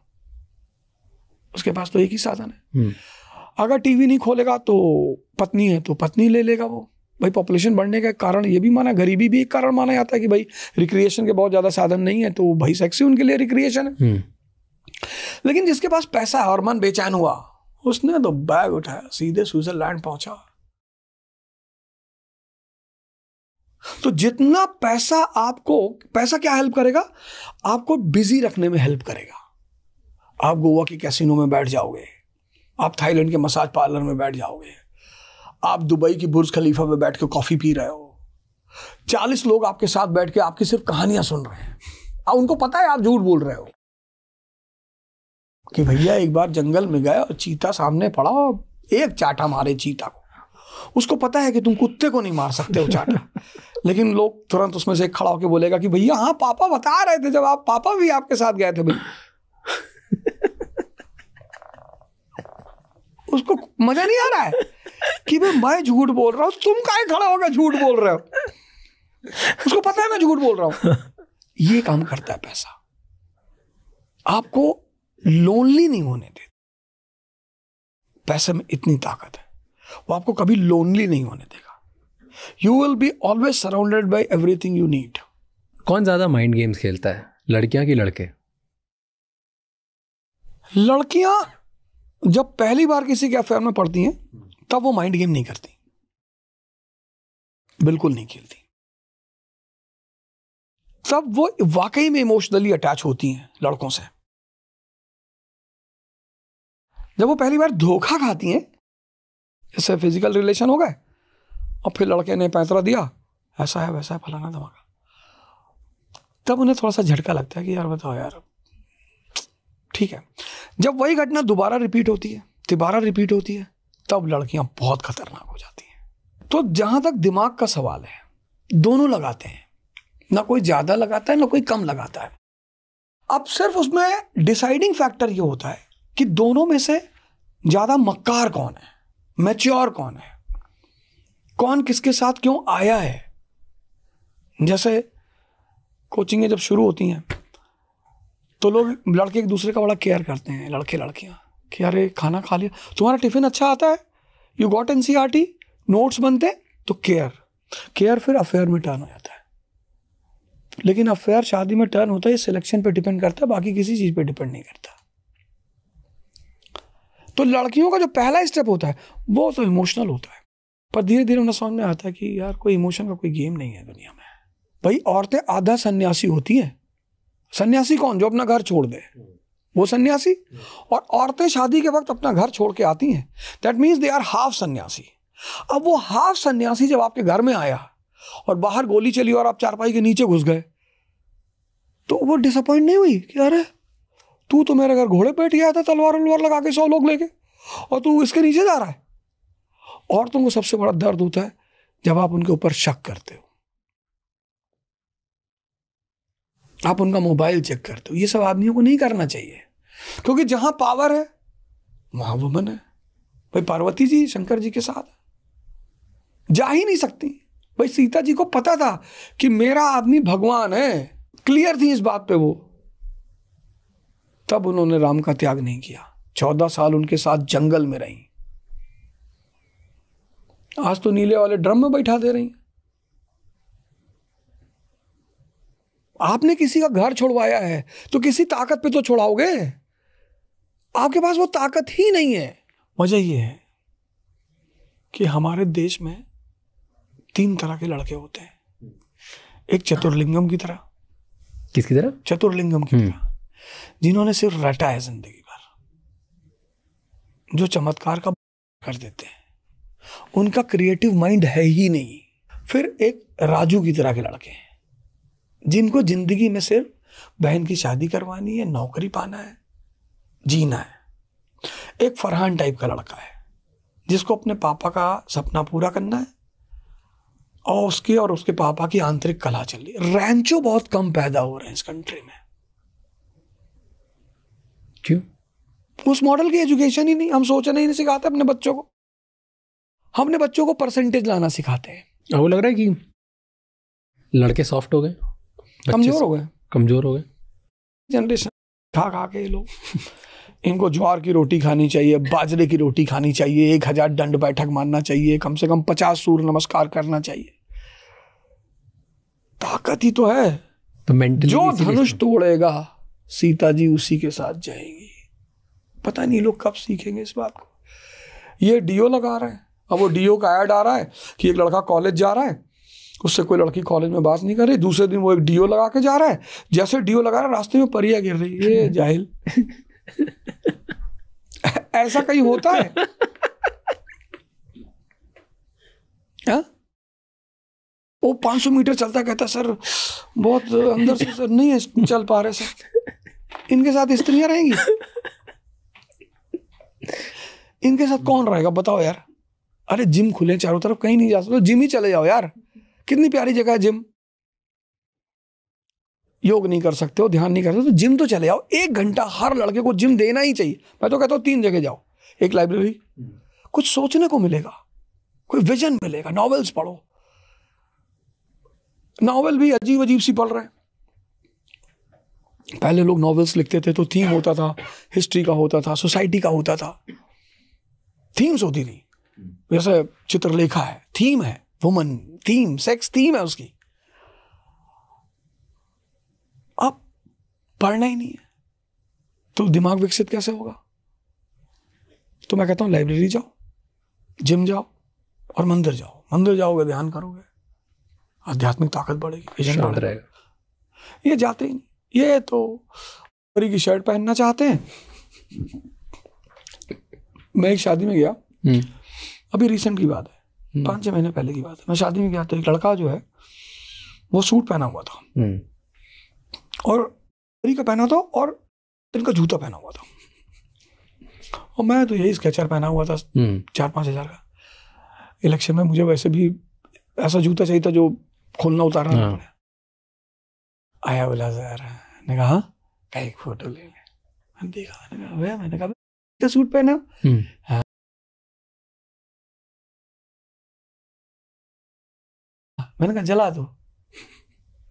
उसके पास तो एक ही साधन है। अगर टीवी नहीं खोलेगा तो पत्नी है तो पत्नी ले लेगा वो। भाई पॉपुलेशन बढ़ने का कारण ये भी माना, गरीबी भी एक कारण माना जाता है कि भाई रिक्रिएशन के बहुत ज्यादा साधन नहीं है, तो भाई सेक्स ही उनके लिए रिक्रिएशन है। लेकिन जिसके पास पैसा है और मन बेचैन हुआ, उसने तो बैग उठाया, सीधे स्विट्जरलैंड पहुंचा। तो जितना पैसा आपको, पैसा क्या हेल्प करेगा? आपको बिजी रखने में हेल्प करेगा। आप गोवा के कैसीनो में बैठ जाओगे, आप थाईलैंड के मसाज पार्लर में बैठ जाओगे, आप दुबई की बुर्ज खलीफा में बैठ के कॉफी पी रहे हो, 40 लोग आपके साथ बैठ के आपकी सिर्फ कहानियां सुन रहे हैं, और उनको पता है आप झूठ बोल रहे हो कि भैया एक बार जंगल में गए और चीता सामने पड़ा, एक चाटा मारे चीता को। उसको पता है कि तुम कुत्ते को नहीं मार सकते हो चाटा, लेकिन लोग तुरंत उसमें से एक खड़ा होकर बोलेगा कि भैया हाँ पापा बता रहे थे, जब आप पापा भी आपके साथ गए थे भाई। उसको मजा नहीं आ रहा है कि भाई मैं झूठ बोल रहा हूं, तुम काहे खड़ा होकर झूठ बोल रहे हो? उसको पता है मैं झूठ बोल रहा हूं। ये काम करता है पैसा, आपको लोनली नहीं होने देता। पैसे में इतनी ताकत है, वो आपको कभी लोनली नहीं होने देगा। You will be always surrounded by everything you need. कौन ज्यादा माइंड गेम्स खेलता है, लड़कियां कि लड़के? लड़कियां जब पहली बार किसी के अफेयर में पड़ती हैं तब वो माइंड गेम नहीं करती, बिल्कुल नहीं खेलती। तब वो वाकई में इमोशनली अटैच होती हैं लड़कों से। जब वो पहली बार धोखा खाती हैं, जैसे फिजिकल रिलेशन हो गए और फिर लड़के ने पैंतरा दिया, ऐसा है वैसा है फलाना धमाका, तब उन्हें थोड़ा सा झटका लगता है कि यार बताओ यार ठीक है। जब वही घटना दोबारा रिपीट होती है, तिबारा रिपीट होती है, तब लड़कियां बहुत खतरनाक हो जाती हैं। तो जहां तक दिमाग का सवाल है, दोनों लगाते हैं, ना कोई ज्यादा लगाता है ना कोई कम लगाता है। अब सिर्फ उसमें डिसाइडिंग फैक्टर ये होता है कि दोनों में से ज्यादा मक्कार कौन है, मैच्योर कौन है, कौन किसके साथ क्यों आया है। जैसे कोचिंगें जब शुरू होती हैं तो लोग लड़के एक दूसरे का बड़ा केयर करते हैं, लड़के लड़कियां, कि अरे खाना खा लिया, तुम्हारा टिफिन अच्छा आता है, यू गॉट NCERT, नोट्स बनते, तो केयर फिर अफेयर में टर्न हो जाता है। लेकिन अफेयर शादी में टर्न होता है, सिलेक्शन पे डिपेंड करता है, बाकी किसी चीज पे डिपेंड नहीं करता। तो लड़कियों का जो पहला स्टेप होता है वो तो इमोशनल होता है, पर धीरे धीरे उन्हें समझ में आता है कि यार कोई इमोशन का कोई गेम नहीं है दुनिया में। भाई औरतें आधा सन्यासी होती हैं। सन्यासी कौन? जो अपना घर छोड़ दे, वो सन्यासी। और औरतें शादी के वक्त अपना घर छोड़ के आती हैं, that means they are half sanyasi. अब वो हाफ सन्यासी जब आपके घर में आया और बाहर गोली चली और आप चारपाई के नीचे घुस गए, तो वो डिसअपॉइंट नहीं हुई कि अरे तू तो मेरे घर घोड़े पे बैठ गया था तलवार लगा के 100 लोग लेके, और तू इसके नीचे जा रहा है। औरतों को सबसे बड़ा दर्द होता है जब आप उनके ऊपर शक करते हो, आप उनका मोबाइल चेक करते हो। ये सब आदमियों को नहीं करना चाहिए, क्योंकि जहां पावर है वहां वुमन है। भाई पार्वती जी शंकर जी के साथ जा ही नहीं सकती। भाई सीता जी को पता था कि मेरा आदमी भगवान है, क्लियर थी इस बात पे वो, तब उन्होंने राम का त्याग नहीं किया। 14 साल उनके साथ जंगल में रही। आज तो नीले वाले ड्रम में बैठा दे रही हैं। आपने किसी का घर छुड़वाया है तो किसी ताकत पे तो छुड़ाओगे, आपके पास वो ताकत ही नहीं है। वजह ये है कि हमारे देश में 3 तरह के लड़के होते हैं। एक चतुर्लिंगम की तरह। किसकी तरह? चतुर्लिंगम की तरह, जिन्होंने सिर्फ रटा है जिंदगी भर, जो चमत्कार का कर देते हैं, उनका क्रिएटिव माइंड है ही नहीं। फिर एक राजू की तरह के लड़के हैं, जिनको जिंदगी में सिर्फ बहन की शादी करवानी है, नौकरी पाना है, जीना है। एक फरहान टाइप का लड़का है, जिसको अपने पापा का सपना पूरा करना है, और उसके पापा की आंतरिक कला चल रही है। रैंचो बहुत कम पैदा हो रहे हैं इस कंट्री में। क्यों? उस मॉडल की एजुकेशन ही नहीं। हम सोचना ही नहीं सिखाते अपने बच्चों को। हम अपने बच्चों को परसेंटेज लाना सिखाते हैं। अब वो लग रहा है कि लड़के सॉफ्ट हो गए, कमजोर हो गए। जनरेशन खा खा के लोग इनको ज्वार की रोटी खानी चाहिए, बाजरे की रोटी खानी चाहिए, 1000 दंड बैठक मारना चाहिए, कम से कम 50 सूर्य नमस्कार करना चाहिए। ताकत ही तो है। तो मेंटली जो धनुष तोड़ेगा सीता जी उसी के साथ जाएंगी। पता नहीं लोग कब सीखेंगे इस बात को। ये डीओ लगा रहे हैं, अब वो डीओ का ऐड आ रहा है कि एक लड़का कॉलेज जा रहा है, उससे कोई लड़की कॉलेज में बात नहीं कर रही, दूसरे दिन वो एक डीओ लगा के जा रहा है, जैसे डीओ लगा रहा है रास्ते में परियां गिर रही है। ये जाहिल ऐसा कहीं होता है? हा? वो 500 मीटर चलता, कहता सर बहुत अंदर से सर नहीं है चल पा रहे सर। इनके साथ स्त्रियां रहेंगी? इनके साथ कौन रहेगा बताओ यार। अरे जिम खुले चारों तरफ, कहीं नहीं जा सकते, जिम ही चले जाओ यार। कितनी प्यारी जगह है जिम। योग नहीं कर सकते हो, ध्यान नहीं कर सकते तो जिम तो चले जाओ। 1 घंटा हर लड़के को जिम देना ही चाहिए। मैं तो कहता हूँ 3 जगह जाओ, एक लाइब्रेरी, कुछ सोचने को मिलेगा, कोई विजन मिलेगा। नॉवेल्स पढ़ो, नॉवेल भी अजीब अजीब सी पढ़ रहे हैं। पहले लोग नॉवेल्स लिखते थे तो थीम होता था, हिस्ट्री का होता था, सोसाइटी का होता था, थीम्स होती थी। जैसे चित्रलेखा है, थीम है, वुमन थीम, सेक्स थीम है उसकी। अब पढ़ना ही नहीं है तो दिमाग विकसित कैसे होगा? तो मैं कहता हूं लाइब्रेरी जाओ, जिम जाओ और मंदिर जाओ। मंदिर जाओगे, ध्यान करोगे, आध्यात्मिक ताकत बढ़ेगी, विजन बढ़ेगा। ये जाते ही नहीं। ये तो परी की शर्ट पहनना चाहते हैं। मैं एक शादी में गया, अभी रिसेंट की बात है, 5-6 महीने पहले की बात है। मैं शादी में गया तो एक लड़का जो है वो सूट पहना हुआ था और परी का पहना था और इनका जूता पहना हुआ था, और मैं तो यही स्केचर पहना हुआ था 4-5 हज़ार का। इलेक्शन में मुझे वैसे भी ऐसा जूता चाहिए था जो खोलना उतारना ना पड़े। आया बोला सर, मैंने कहा एक फोटो ले ले। मैंने देखा, मैंने कहा सूट पहने हो? हाँ। मैंने कहा जला दो।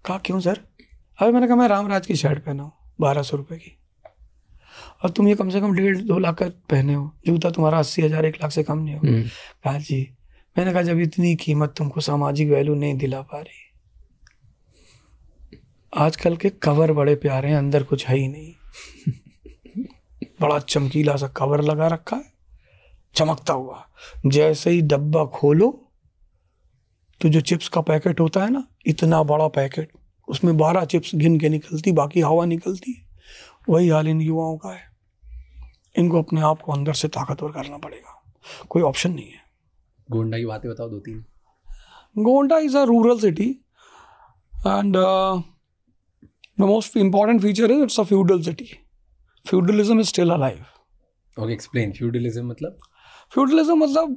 कहा क्यों सर? अरे मैंने कहा मैं रामराज की शर्ट पहना हूँ 1200 रुपये की, और तुम ये कम से कम 1.5-2 लाख का पहने हो, जूता तुम्हारा 80,000 1 लाख से कम नहीं हो। कहा जी। मैंने कहा जब इतनी कीमत तुमको सामाजिक वैल्यू नहीं दिला पा रही, आजकल के कवर बड़े प्यारे हैं, अंदर कुछ है ही नहीं। बड़ा चमकीला सा कवर लगा रखा है, चमकता हुआ। जैसे ही डब्बा खोलो तो जो चिप्स का पैकेट होता है ना, इतना बड़ा पैकेट, उसमें 12 चिप्स गिन के निकलती, बाकी हवा निकलती है। वही हाल इन युवाओं का है। इनको अपने आप को अंदर से ताकतवर करना पड़ेगा, कोई ऑप्शन नहीं है। गोंडा की बातें बताओ 2-3। Gonda is a rural city and the most important feature is it's a feudal city. Feudalism is still alive. Okay, explain. Feudalism मतलब? Feudalism मतलब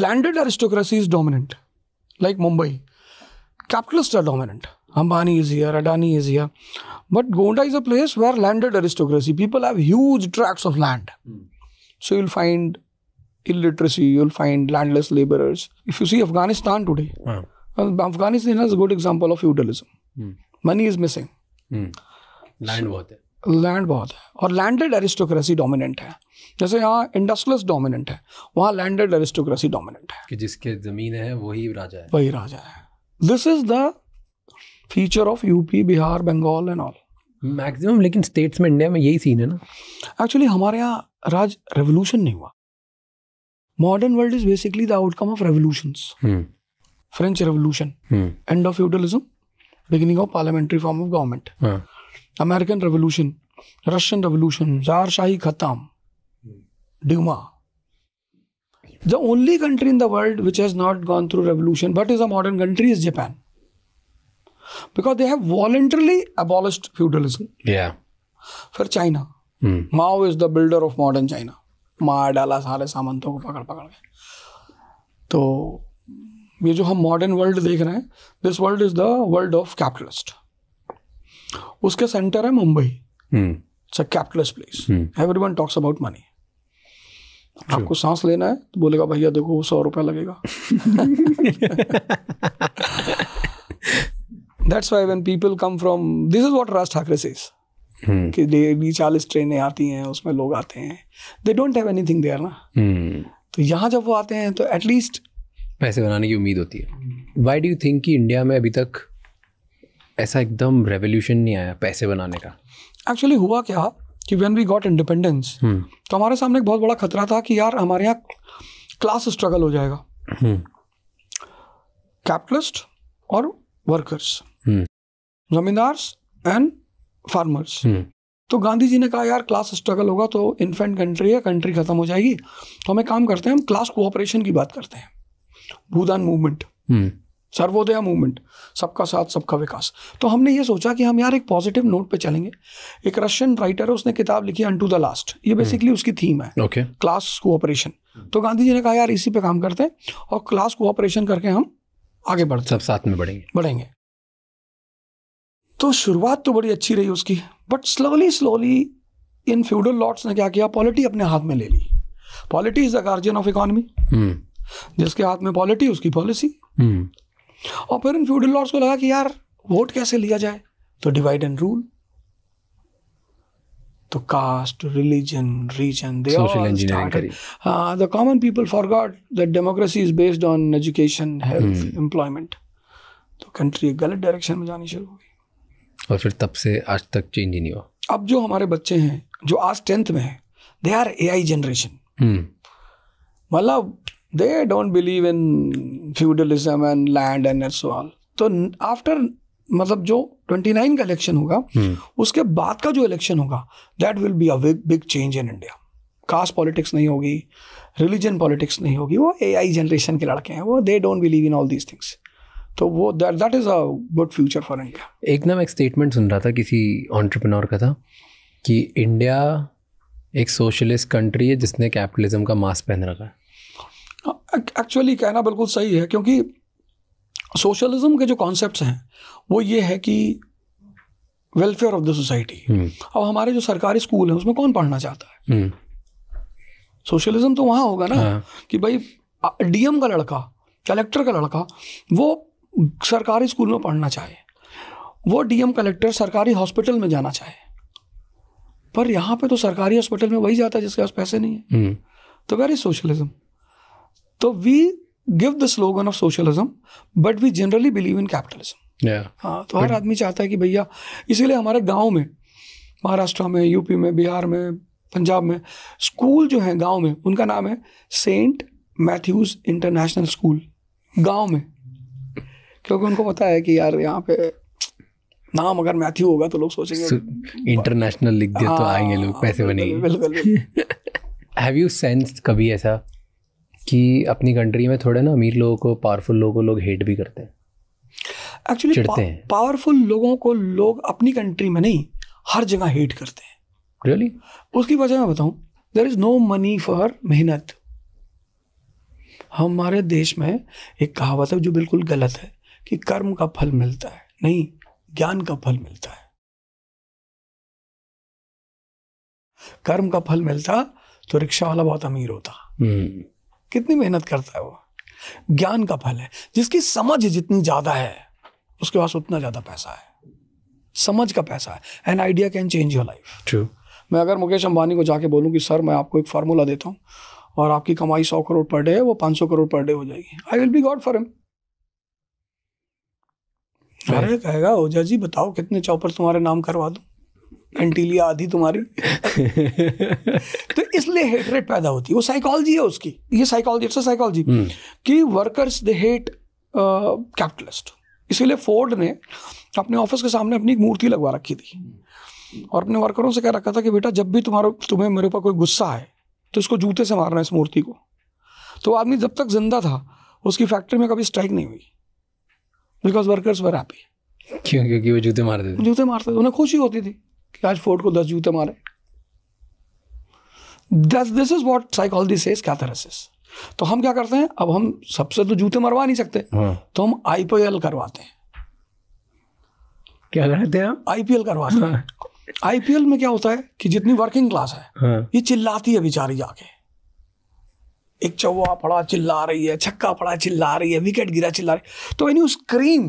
landed aristocracy is dominant. Like Mumbai, capitalists are dominant. Ambani is here, Adani is here. But Gonda is a place where landed aristocracy, people have huge tracts of land. So you'll find illiteracy, you'll find landless laborers. If you see Afghanistan today, Afghanistan is a good example of feudalism. Money is missing. Land बहुत है, land बहुत है, और landed aristocracy dominant है। जैसे यहाँ industrialist dominant है, वहाँ लैंडेड एरिस्टोक्रेसी डोमिनेंट है, कि जिसके जमीन है वही राजा है। वही राजा है। This is the feature of UP, Bihar, Bengal and all maximum. लेकिन स्टेट्स में इंडिया में यही सीन है ना। एक्चुअली हमारे यहाँ राज रेवोल्यूशन नहीं हुआ। Modern world is basically the outcome of revolutions. French revolution, end of feudalism, beginning of parliamentary form of government. American Revolution, Russian Revolution, Tsar-Shahi khatam, Duma. The only country in the world which has not gone through revolution but is a modern country is Japan, because they have voluntarily abolished feudalism. Yeah. फिर China, Mao is the builder of modern China. मार डाला सारे सामंतों को पकड़ पकड़ के। तो ये जो हम मॉडर्न वर्ल्ड देख रहे हैं, this world is the world of capitalist. उसके सेंटर है Mumbai, it's a capitalist place. Everyone talks about money. आपको सांस लेना है तो बोलेगा भैया देखो 100 रुपया लगेगा। That's why when people come from, this is what Raj Thackeray says, कि डेली 40 ट्रेनें आती हैं, उसमें लोग आते हैं, they don't have anything there ना। तो यहाँ जब वो आते हैं तो एटलीस्ट पैसे बनाने की उम्मीद होती है। वाई डू यू थिंक कि इंडिया में अभी तक ऐसा एकदम रेवोल्यूशन नहीं आया पैसे बनाने का? एक्चुअली हुआ क्या कि व्हेन वी गॉट इंडिपेंडेंस, तो हमारे सामने एक बहुत बड़ा खतरा था कि यार हमारे यहाँ क्लास स्ट्रगल हो जाएगा, कैपिटलिस्ट और वर्कर्स, जमींदार्स एंड फार्मर्स। तो गांधी जी ने कहा यार क्लास स्ट्रगल होगा तो इन्फेंट कंट्री है, कंट्री खत्म हो जाएगी, तो हमें काम करते हैं, हम क्लास कोऑपरेशन की बात करते हैं। भूदान मूवमेंट, सर्वोदय मूवमेंट, सबका साथ सबका विकास। तो हमने ये सोचा कि हम यार एक पॉजिटिव नोट पे चलेंगे। एक रशियन राइटर है, उसने किताब लिखी अनटू द लास्ट, ये बेसिकली उसकी थीम है, क्लास कोऑपरेशन। तो गांधी जी ने कहा यार इसी पे काम करते हैं और क्लास कोऑपरेशन करके हम आगे बढ़ते, सब साथ में बढ़ेंगे। तो शुरुआत तो बड़ी अच्छी रही उसकी, बट स्लोली इन फ्यूडल लॉर्ड्स ने क्या किया, पॉलिटी अपने हाथ में ले ली। Polity is the guardian of economy, जिसके हाथ में पॉलिटी उसकी पॉलिसी। और फिर इन फ्यूडल लॉर्ड्स को लगा कि यार वोट कैसे लिया जाए, तो डिवाइड एंड रूल। तो कास्ट, रिलीजन, रीजन, दे सोशल इंजीनियरिंग करी। The common people forgot that democracy is based on education, health, employment. तो कंट्री गलत डायरेक्शन में जानी शुरू हुई, और फिर तब से आज तक चेंज ही नहीं हुआ। अब जो हमारे बच्चे हैं जो आज 10th में हैं, दे आर AI जनरेशन। मतलब they don't believe in feudalism and land and so on. तो आफ्टर मतलब जो 29 का इलेक्शन होगा, उसके बाद का जो इलेक्शन होगा, that will be a big change in India. Caste politics नहीं होगी, रिलीजन पॉलिटिक्स नहीं होगी, वो AI जनरेशन के लड़के हैं, वो they don't believe in all these things. तो वो that is a good future for India. एक ना मैं एक स्टेटमेंट सुन रहा था किसी एंटरप्रेन्योर का था कि इंडिया एक सोशलिस्ट कंट्री है जिसने कैपिटलिज्म का मास्क पहन रखा है। एक्चुअली कहना बिल्कुल सही है, क्योंकि सोशलिज्म के जो कॉन्सेप्ट्स हैं वो ये है कि वेलफेयर ऑफ द सोसाइटी। अब हमारे जो सरकारी स्कूल हैं उसमें कौन पढ़ना चाहता है? सोशलिज्म तो वहाँ होगा ना हाँ। कि भाई डीएम का लड़का, कलेक्टर का लड़का, वो सरकारी स्कूल में पढ़ना चाहे, वो डीएम कलेक्टर सरकारी हॉस्पिटल में जाना चाहे, पर यहाँ पे तो सरकारी हॉस्पिटल में वही जाता है जिसके पास पैसे नहीं है। तो वेर इज सोशलिज्म? तो we give the slogan of socialism but we generally believe in capitalism. हाँ, तो हर आदमी चाहता है कि भैया, इसीलिए हमारे गांव में, महाराष्ट्र में, यूपी में, बिहार में, पंजाब में, स्कूल जो है गांव में, उनका नाम है सेंट मैथ्यूज इंटरनेशनल स्कूल, गांव में, क्योंकि उनको पता है कि यार यहाँ पे नाम अगर मैथ्यू होगा तो लोग सोचेंगे इंटरनेशनल लिख दिया तो आएंगे लोग, पैसे बनेंगे। बिल्कुल। हैव यू सेंस्ड कभी ऐसा कि अपनी कंट्री में थोड़े ना अमीर लोगों को, पावरफुल लोगों को लोग हेट भी करते हैं, एक्चुअली चिढ़ते हैं? पावरफुल लोगों को लोग अपनी कंट्री में नहीं, हर जगह हेट करते हैं। रियली? उसकी वजह मैं बताऊं, there is no money for mehnat. हमारे देश में एक कहावत है जो बिल्कुल गलत है कि कर्म का फल मिलता है, नहीं, ज्ञान का फल मिलता है। कर्म का फल मिलता तो रिक्शा वाला बहुत अमीर होता, कितनी मेहनत करता है वो। ज्ञान का फल है, जिसकी समझ जितनी ज्यादा है उसके पास उतना ज्यादा पैसा है। समझ का पैसा है। An idea can change your life. True. मैं अगर मुकेश अंबानी को जाके बोलूं कि सर मैं आपको एक फार्मूला देता हूं और आपकी कमाई 100 करोड़ पर डे है, वो 500 करोड़ पर डे हो जाएगी, I will be God for him. अरे कहेगा ओझा जी बताओ कितने चौपर तुम्हारे नाम करवा दूं, एंटीलिया आधी तुम्हारी। तो इसलिए हेटरेट पैदा होती है, वो साइकोलॉजी है उसकी। ये साइकोलॉजी, इट्स अ साइकोलॉजी कि वर्कर्स दे हेट कैपिटलिस्ट। इसीलिए फोर्ड ने अपने ऑफिस के सामने अपनी एक मूर्ति लगवा रखी थी और अपने वर्करों से कह रखा था कि बेटा जब भी तुम्हें मेरे ऊपर कोई गुस्सा है तो इसको जूते से मारना, इस मूर्ति को। तो आदमी जब तक जिंदा था उसकी फैक्ट्री में कभी स्ट्राइक नहीं हुई, बिकॉज वर्कर्स वर हैप्पी। क्यों? क्योंकि वो जूते मारते थे। जूते मारते थे, उन्हें खुशी होती थी कि आज फोर्ड को 10 जूते मारे। This is what psychology says, catharsis. तो हम क्या करते हैं, अब हम सबसे तो जूते मरवा नहीं सकते, तो हम आईपीएल करवाते हैं। क्या करते हैं आप? आईपीएल करवाते हैं। आईपीएल में क्या होता है कि जितनी वर्किंग क्लास है ये चिल्लाती है बेचारी जाके, एक चौवा पड़ा चिल्ला रही है, छक्का पड़ा चिल्ला रही है, विकेट गिरा चिल्ला रही है। तो when you scream,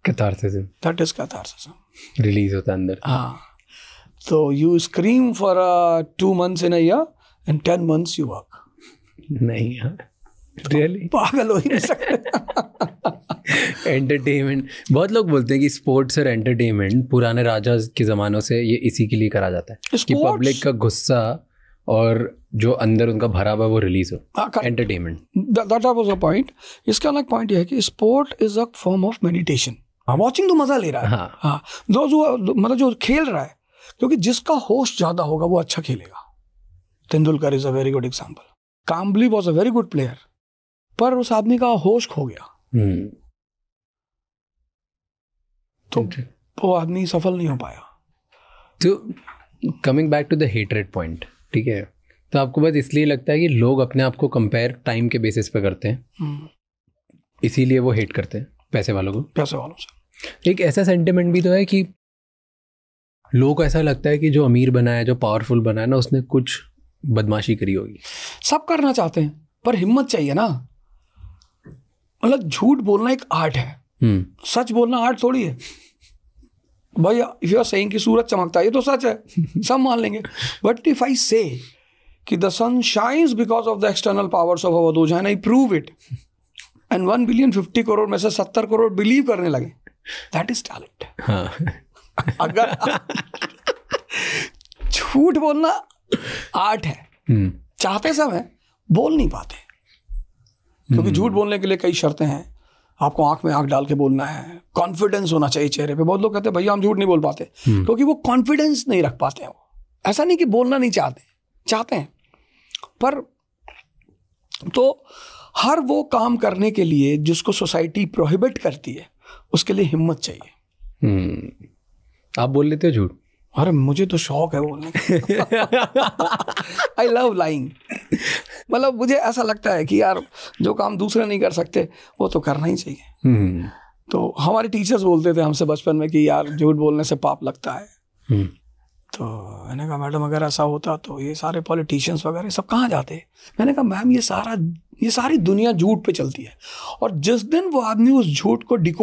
catharsis, that is catharsis, release होता है अंदर। हाँ, तो you scream for 2 months in a year and 10 months you work. नहीं यार, रियली पागल हो ही नहीं सकते। एंटरटेनमेंट, बहुत लोग बोलते हैं कि स्पोर्ट्स और एंटरटेनमेंट पुराने राजा के ज़मानों से ये इसी के लिए करा जाता है कि पब्लिक का गुस्सा और जो अंदर उनका भरा हुआ वो रिलीज हो। Entertainment, that was a point. इसका अलग पॉइंट ये है कि sport is a form of meditation. Watching तो मजा ले रहा है, हाँ, मतलब जो खेल रहा है, क्योंकि जिसका होश ज्यादा होगा वो अच्छा खेलेगा। Tendulkar is a very good example. Kambli was a very good player, पर उस आदमी का होश खो गया तो वो आदमी सफल नहीं हो पाया। तो coming back to the hatred point, ठीक है, तो आपको बस इसलिए लगता है कि लोग अपने आप को कंपेयर टाइम के बेसिस पे करते हैं, इसीलिए वो हेट करते हैं पैसे वालों को? पैसे वालों से एक ऐसा सेंटिमेंट भी तो है कि लोगों को ऐसा लगता है कि जो अमीर बना है, जो पावरफुल बना है ना, उसने कुछ बदमाशी करी होगी। सब करना चाहते हैं पर हिम्मत चाहिए ना। मतलब झूठ बोलना एक आर्ट है, सच बोलना आर्ट थोड़ी है। भाई इफ यू आर सेइंग कि सूरज चमकता है, ये तो सच है, सब मान लेंगे। बट इफ आई से कि the sun shines because of the external powers of our those and I prove it, and 1 billion 50 crore में से 70 करोड़ बिलीव करने लगे, दैट इज टैलेंट। हाँ। अगर झूठ बोलना आर्ट है, चाहते सब हैं, बोल नहीं पाते, क्योंकि झूठ बोलने के लिए कई शर्तें हैं। आपको आंख में आंख डाल के बोलना है, कॉन्फिडेंस होना चाहिए चेहरे पे। बहुत लोग कहते हैं भैया हम झूठ नहीं बोल पाते, क्योंकि वो कॉन्फिडेंस नहीं रख पाते हैं। वो ऐसा नहीं कि बोलना नहीं चाहते, चाहते हैं, पर तो हर वो काम करने के लिए जिसको सोसाइटी प्रोहिबिट करती है, उसके लिए हिम्मत चाहिए। आप बोल लेते हो झूठ? अरे मुझे तो शौक है बोलने का। I love lying. मतलब मुझे ऐसा लगता है कि यार जो काम दूसरे नहीं कर सकते वो तो करना ही चाहिए। तो हमारे टीचर्स बोलते थे हमसे बचपन में कि यार झूठ बोलने से पाप लगता है। तो मैंने कहा मैडम अगर ऐसा होता तो ये सारे पॉलिटिशियंस वगैरह सब कहाँ जाते? मैंने कहा मैम ये सारी दुनिया झूठ पे चलती है, और जिस दिन वो आदमी उस झूठ को डिको